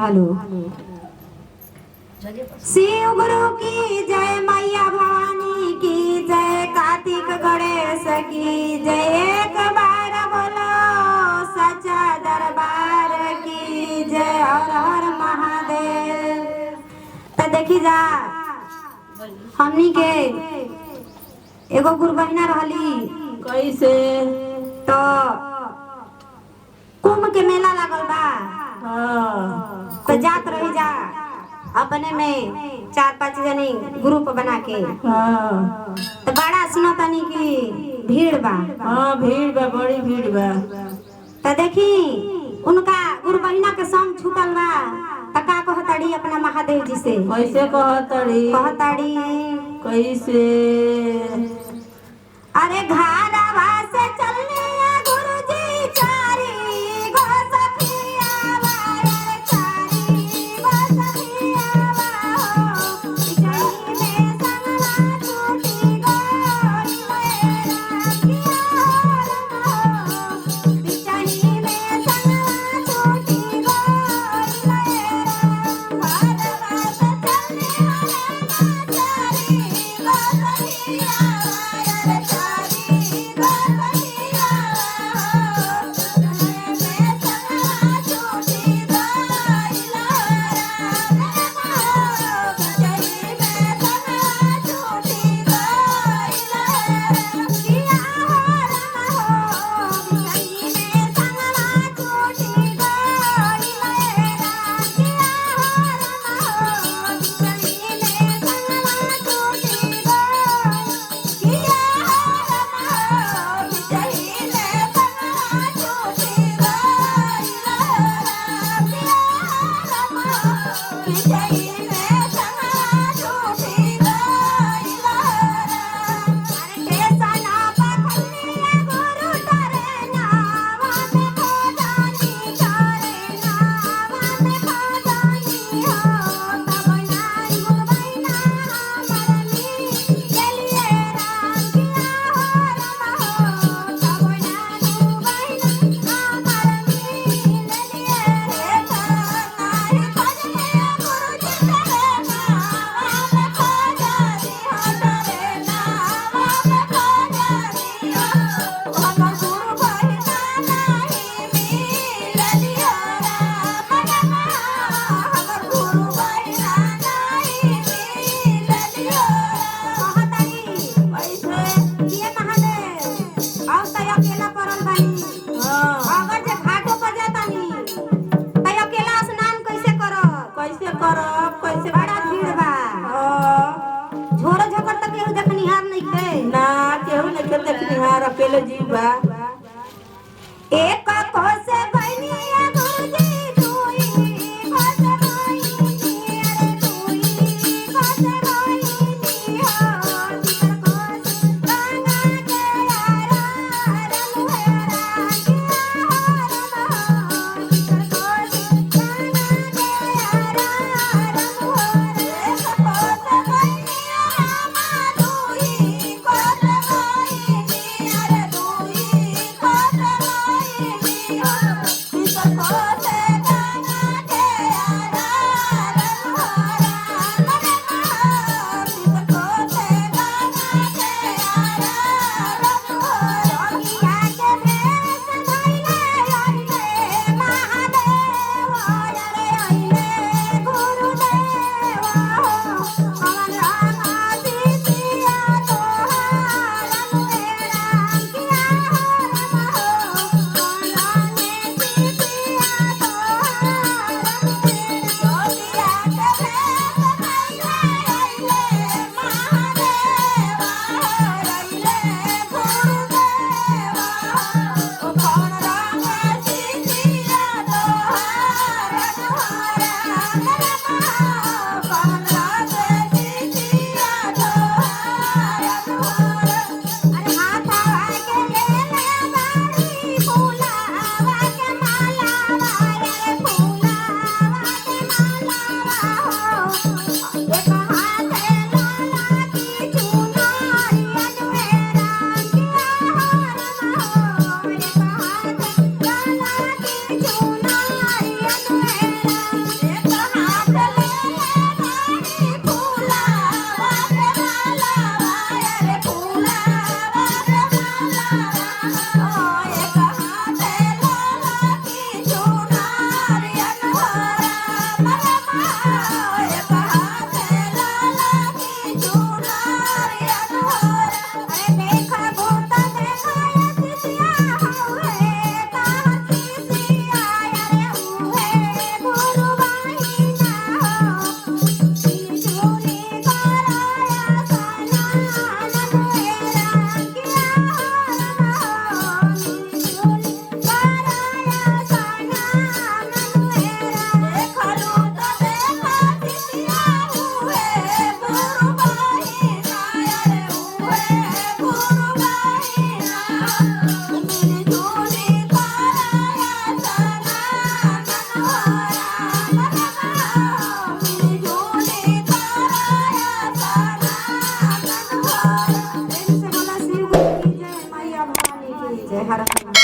Hello. Shiv गुरु की जय, मैया भवानी की जय, कार्तिक गणेश की जय, एक बार बोलो सच्चा दरबार की जय, हर हर महादेव। तो देखी जा हमनी के एगो गुरु बहिना रहली कैसे तो कुंभ के मेला लागल बा। हाँ तो जात रही जा अपने में 4-5 जनी ग्रुप बना के। हाँ तो बड़ा सुनो तनी की भीड़ बा। हाँ भीड़ बा, बड़ी भीड़ बा। तो देखी उनका गुरु बहिना के संग छूटल बा। तो का कहताड़ी अपना महादेव जी से? कैसे कहताड़ी? कैसे अरे घरवा से चलने गुरुजी चारी गो सखिया वाले, चारी गो सखिया वाओ, बिचड़ी में संगवा छूटी गोरी मेरा किया हो, बिचड़ी में संगवा छूटी गोरी मेरा। घरवा से चलने चारी गो सखिया वाले, अकेले जीवा एक कोसे बनिया गुरुजी तुई कोसे बनिया रे तुई कोसे बनिया हो, तिकर कोस गंगा के यारा रमुहेरा किया हो, तिकर कोस गंगा के यारा रमुहेरा। एक कोसे बनिया रामा तुई कोसे बनिया रे तुई जय हर हनुमान।